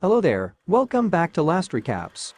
Hello there, welcome back to Last Recaps.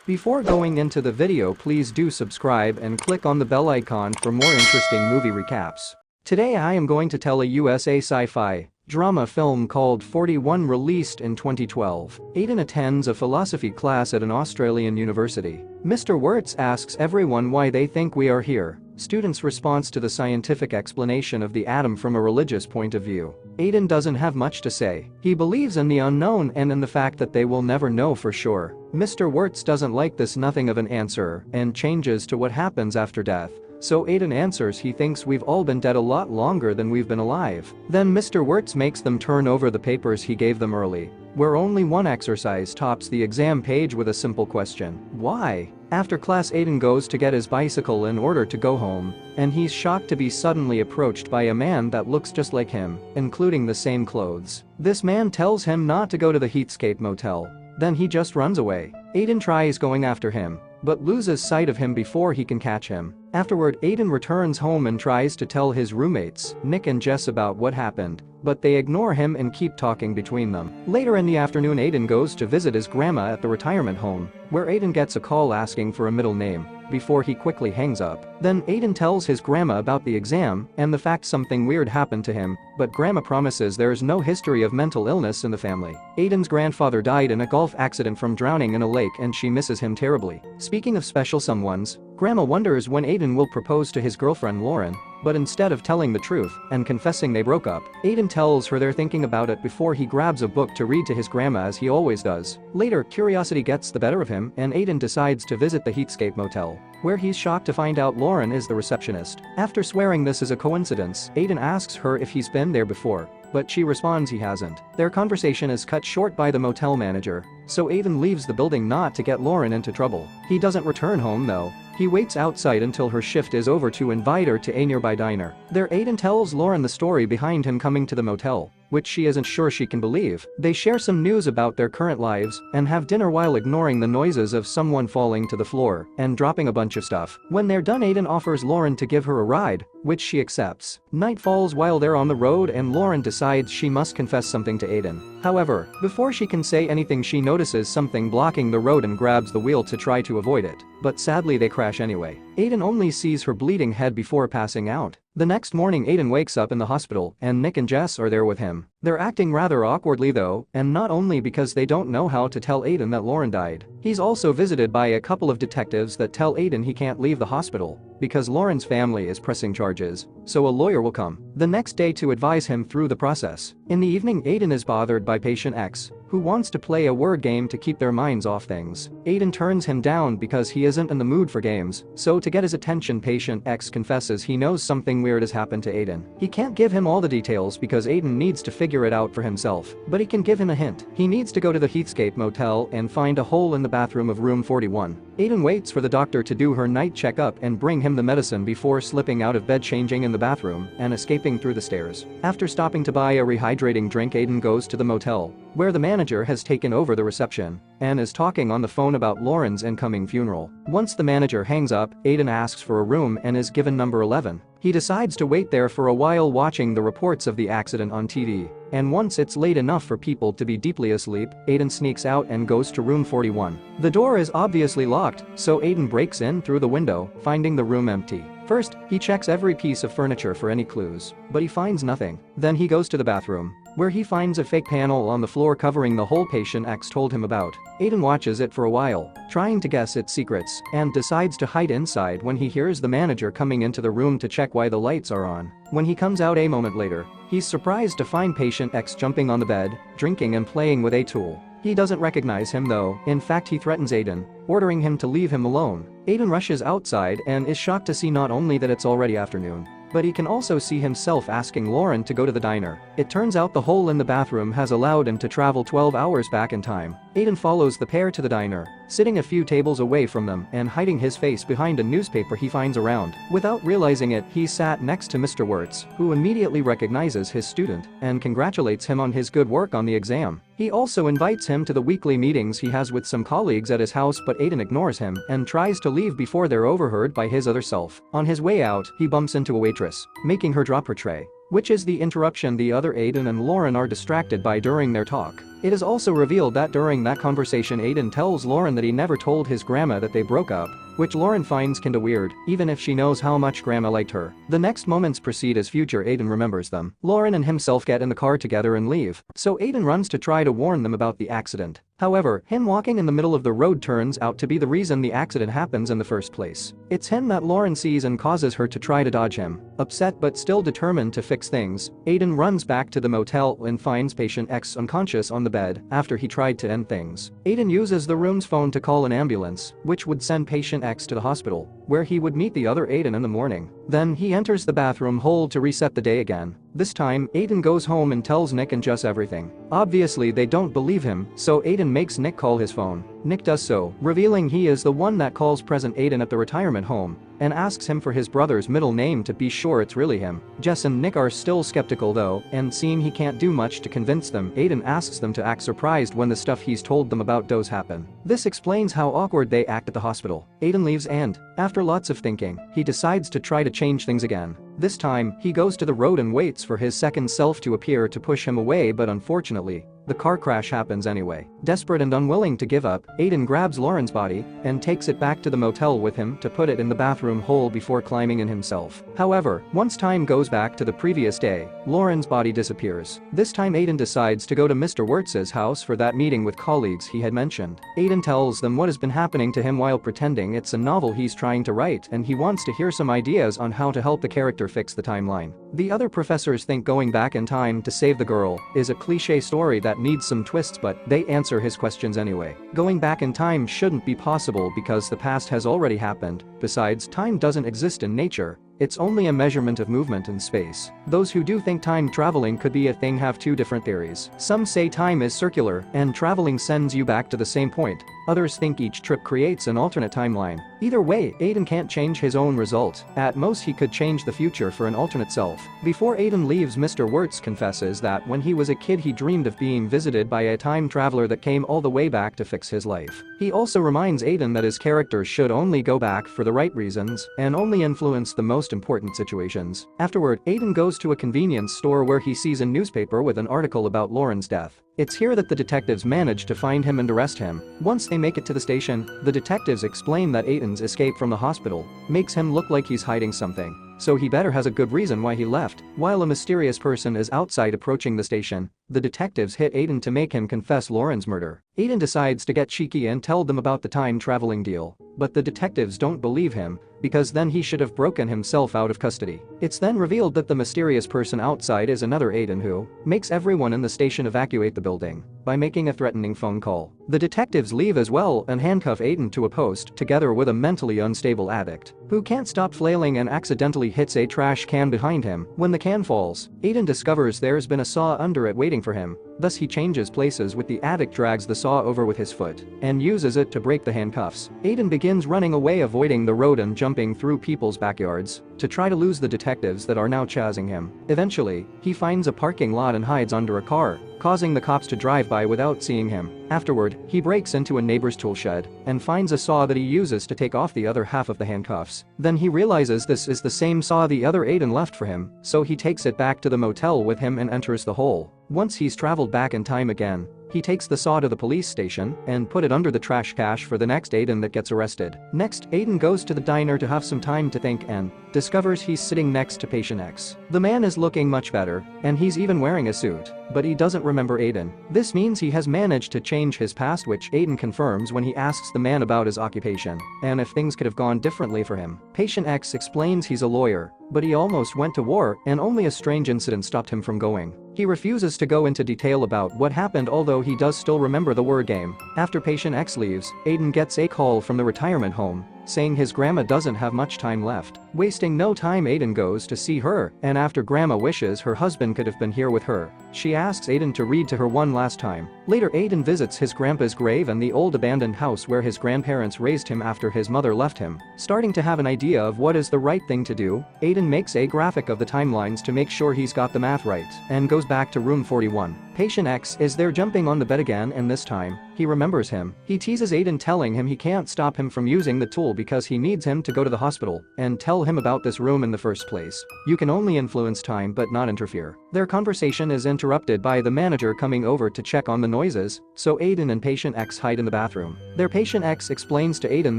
Before going into the video, please do subscribe and click on the bell icon for more interesting movie recaps. Today I am going to tell a USA sci-fi drama film called 41 released in 2012. Aidan attends a philosophy class at an Australian university. Mr. Wirtz asks everyone why they think we are here. Students' response to the scientific explanation of the atom from a religious point of view. Aidan doesn't have much to say. He believes in the unknown and in the fact that they will never know for sure. Mr. Wirtz doesn't like this nothing of an answer and changes to what happens after death. So Aidan answers he thinks we've all been dead a lot longer than we've been alive. Then Mr. Wirtz makes them turn over the papers he gave them early, where only one exercise tops the exam page with a simple question. Why? After class, Aidan goes to get his bicycle in order to go home, and he's shocked to be suddenly approached by a man that looks just like him, including the same clothes. This man tells him not to go to the Heatscape motel. Then he just runs away. Aidan tries going after him, but loses sight of him before he can catch him. Afterward, Aidan returns home and tries to tell his roommates, Nick and Jess, about what happened, but they ignore him and keep talking between them. Later in the afternoon, Aidan goes to visit his grandma at the retirement home, where Aidan gets a call asking for a middle name, before he quickly hangs up. Then Aidan tells his grandma about the exam and the fact something weird happened to him, but grandma promises there's no history of mental illness in the family. Aidan's grandfather died in a golf accident from drowning in a lake and she misses him terribly. Speaking of special someones, grandma wonders when Aidan will propose to his girlfriend Lauren, but instead of telling the truth and confessing they broke up, Aidan tells her they're thinking about it before he grabs a book to read to his grandma as he always does. Later, curiosity gets the better of him and Aidan decides to visit the Heatscape motel, where he's shocked to find out Lauren is the receptionist. After swearing this is a coincidence, Aidan asks her if he's been there before, but she responds he hasn't. Their conversation is cut short by the motel manager, so Aidan leaves the building not to get Lauren into trouble. He doesn't return home though. He waits outside until her shift is over to invite her to a nearby diner. There, Aidan tells Lauren the story behind him coming to the motel, which she isn't sure she can believe. They share some news about their current lives and have dinner while ignoring the noises of someone falling to the floor and dropping a bunch of stuff. When they're done, Aidan offers Lauren to give her a ride, which she accepts. Night falls while they're on the road and Lauren decides she must confess something to Aidan. However, before she can say anything, she notices something blocking the road and grabs the wheel to try to avoid it, but sadly they crash anyway. Aidan only sees her bleeding head before passing out. The next morning, Aidan wakes up in the hospital and Nick and Jess are there with him. They're acting rather awkwardly though, and not only because they don't know how to tell Aidan that Lauren died. He's also visited by a couple of detectives that tell Aidan he can't leave the hospital because Lauren's family is pressing charges, so a lawyer will come the next day to advise him through the process. In the evening, Aidan is bothered by patient X, who wants to play a word game to keep their minds off things. Aidan turns him down because he isn't in the mood for games, so to get his attention, patient X confesses he knows something weird has happened to Aidan. He can't give him all the details because Aidan needs to figure it out for himself, but he can give him a hint. He needs to go to the Heatscape motel and find a hole in the bathroom of room 41. Aidan waits for the doctor to do her night checkup and bring him the medicine before slipping out of bed, changing in the bathroom, and escaping through the stairs. After stopping to buy a rehydrating drink, Aidan goes to the motel, where the manager has taken over the reception and is talking on the phone about Lauren's incoming funeral. Once the manager hangs up, Aidan asks for a room and is given number 11. He decides to wait there for a while, watching the reports of the accident on TV, and once it's late enough for people to be deeply asleep, Aidan sneaks out and goes to room 41. The door is obviously locked, so Aidan breaks in through the window, finding the room empty. First, he checks every piece of furniture for any clues, but he finds nothing. Then he goes to the bathroom, where he finds a fake panel on the floor covering the hole patient X told him about. Aidan watches it for a while, trying to guess its secrets, and decides to hide inside when he hears the manager coming into the room to check why the lights are on. When he comes out a moment later, he's surprised to find patient X jumping on the bed, drinking and playing with a tool. He doesn't recognize him though. In fact, he threatens Aidan, ordering him to leave him alone. Aidan rushes outside and is shocked to see not only that it's already afternoon, but he can also see himself asking Lauren to go to the diner. It turns out the hole in the bathroom has allowed him to travel 12 hours back in time. Aidan follows the pair to the diner, sitting a few tables away from them and hiding his face behind a newspaper he finds around. Without realizing it, he sat next to Mr. Wirtz, who immediately recognizes his student and congratulates him on his good work on the exam. He also invites him to the weekly meetings he has with some colleagues at his house, but Aidan ignores him and tries to leave before they're overheard by his other self. On his way out, he bumps into a waitress, making her drop her tray. which is the interruption the other Aidan and Lauren are distracted by during their talk. It is also revealed that during that conversation Aidan tells Lauren that he never told his grandma that they broke up, which Lauren finds kinda weird, even if she knows how much grandma liked her. The next moments proceed as future Aidan remembers them. Lauren and himself get in the car together and leave, so Aidan runs to try to warn them about the accident. However, him walking in the middle of the road turns out to be the reason the accident happens in the first place. It's him that Lauren sees and causes her to try to dodge him. Upset but still determined to fix things, Aidan runs back to the motel and finds patient X unconscious on the bed after he tried to end things. Aidan uses the room's phone to call an ambulance, which would send patient X to the hospital, where he would meet the other Aidan in the morning. Then he enters the bathroom hole to reset the day again. This time, Aidan goes home and tells Nick and Jess everything. Obviously they don't believe him, so Aidan makes Nick call his phone. Nick does so, revealing he is the one that calls present Aidan at the retirement home and asks him for his brother's middle name to be sure it's really him. Jess and Nick are still skeptical though, and seeing he can't do much to convince them, Aidan asks them to act surprised when the stuff he's told them about does happen. This explains how awkward they act at the hospital. Aidan leaves and, after lots of thinking, he decides to try to change things again. This time, he goes to the road and waits for his second self to appear to push him away, but unfortunately, the car crash happens anyway. Desperate and unwilling to give up, Aidan grabs Lauren's body and takes it back to the motel with him to put it in the bathroom hole before climbing in himself. However, once time goes back to the previous day, Lauren's body disappears. This time Aidan decides to go to Mr. Wirtz's house for that meeting with colleagues he had mentioned. Aidan tells them what has been happening to him while pretending it's a novel he's trying to write, and he wants to hear some ideas on how to help the character fix the timeline. The other professors think going back in time to save the girl is a cliché story that needs some twists, but they answer his questions anyway. Going back in time shouldn't be possible because the past has already happened. Besides, time doesn't exist in nature. It's only a measurement of movement in space. Those who do think time traveling could be a thing have two different theories. Some say time is circular and traveling sends you back to the same point. Others think each trip creates an alternate timeline. Either way, Aidan can't change his own result. At most he could change the future for an alternate self. Before Aidan leaves, Mr. Wirtz confesses that when he was a kid he dreamed of being visited by a time traveler that came all the way back to fix his life. He also reminds Aidan that his character should only go back for the right reasons and only influence the most important situations. Afterward, Aidan goes to a convenience store where he sees a newspaper with an article about Lauren's death. It's here that the detectives manage to find him and arrest him. Once they make it to the station, the detectives explain that Aidan's escape from the hospital makes him look like he's hiding something, so he better has a good reason why he left. While a mysterious person is outside approaching the station, the detectives hit Aidan to make him confess Lauren's murder. Aidan decides to get cheeky and tell them about the time-traveling deal, but the detectives don't believe him because then he should have broken himself out of custody. It's then revealed that the mysterious person outside is another Aidan who makes everyone in the station evacuate the building by making a threatening phone call. The detectives leave as well and handcuff Aidan to a post together with a mentally unstable addict who can't stop flailing and accidentally hits a trash can behind him. When the can falls, Aidan discovers there's been a saw under it waiting for him. Thus he changes places with the addict, drags the saw over with his foot and uses it to break the handcuffs. Aidan begins running away, avoiding the road and jumping through people's backyards to try to lose the detectives that are now chasing him. Eventually, he finds a parking lot and hides under a car, causing the cops to drive by without seeing him. Afterward, he breaks into a neighbor's tool shed and finds a saw that he uses to take off the other half of the handcuffs. Then he realizes this is the same saw the other Aidan left for him, so he takes it back to the motel with him and enters the hole. Once he's traveled back in time again, he takes the saw to the police station and put it under the trash cache for the next Aidan that gets arrested. Next, Aidan goes to the diner to have some time to think and discovers he's sitting next to patient X. The man is looking much better, and he's even wearing a suit, but he doesn't remember Aidan. This means he has managed to change his past, which Aidan confirms when he asks the man about his occupation and if things could have gone differently for him. Patient X explains he's a lawyer, but he almost went to war and only a strange incident stopped him from going. He refuses to go into detail about what happened, although he does still remember the word game. After patient X leaves, Aidan gets a call from the retirement home saying his grandma doesn't have much time left. Wasting no time, Aidan goes to see her, and after grandma wishes her husband could have been here with her, she asks Aidan to read to her one last time. Later, Aidan visits his grandpa's grave and the old abandoned house where his grandparents raised him after his mother left him. Starting to have an idea of what is the right thing to do, Aidan makes a graphic of the timelines to make sure he's got the math right and goes back to room 41. Patient X is there jumping on the bed again, and this time, he remembers him. He teases Aidan, telling him he can't stop him from using the tool because he needs him to go to the hospital, and tells tell him about this room in the first place. You can only influence time but not interfere. Their conversation is interrupted by the manager coming over to check on the noises, so Aidan and patient X hide in the bathroom. Their patient X explains to Aidan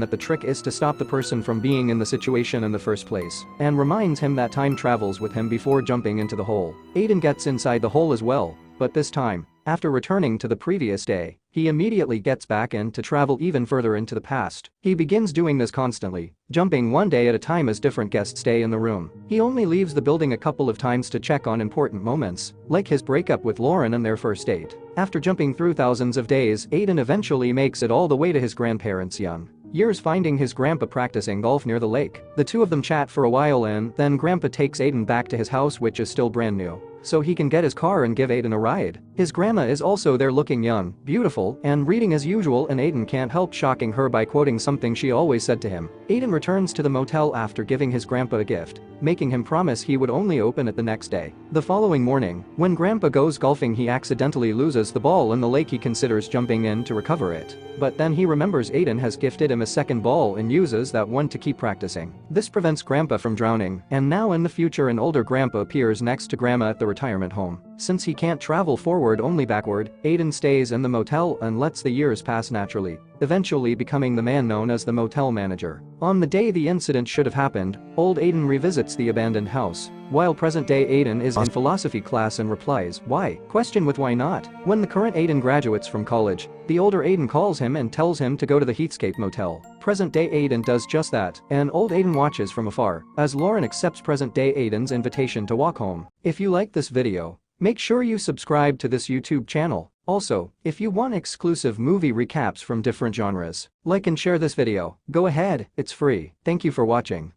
that the trick is to stop the person from being in the situation in the first place, and reminds him that time travels with him before jumping into the hole. Aidan gets inside the hole as well, but this time, after returning to the previous day, he immediately gets back in to travel even further into the past. He begins doing this constantly, jumping one day at a time as different guests stay in the room. He only leaves the building a couple of times to check on important moments, like his breakup with Lauren and their first date. After jumping through thousands of days, Aidan eventually makes it all the way to his grandparents' young years, finding his grandpa practicing golf near the lake. The two of them chat for a while and then grandpa takes Aidan back to his house, which is still brand new, so he can get his car and give Aidan a ride. His grandma is also there, looking young, beautiful, and reading as usual, and Aidan can't help shocking her by quoting something she always said to him. Aidan returns to the motel after giving his grandpa a gift, making him promise he would only open it the next day. The following morning, when grandpa goes golfing, he accidentally loses the ball in the lake. He considers jumping in to recover it, but then he remembers Aidan has gifted him a second ball and uses that one to keep practicing. This prevents grandpa from drowning, and now in the future an older grandpa appears next to grandma at the retirement home. Since he can't travel forward, only backward, Aidan stays in the motel and lets the years pass naturally, eventually becoming the man known as the motel manager. On the day the incident should have happened, old Aidan revisits the abandoned house, while present-day Aidan is in philosophy class and replies, "Why?" question with "Why not?" When the current Aidan graduates from college, the older Aidan calls him and tells him to go to the Heathscape motel. Present-day Aidan does just that, and old Aidan watches from afar as Lauren accepts present-day Aidan's invitation to walk home. If you like this video, make sure you subscribe to this YouTube channel. Also, if you want exclusive movie recaps from different genres, like and share this video. Go ahead, it's free. Thank you for watching.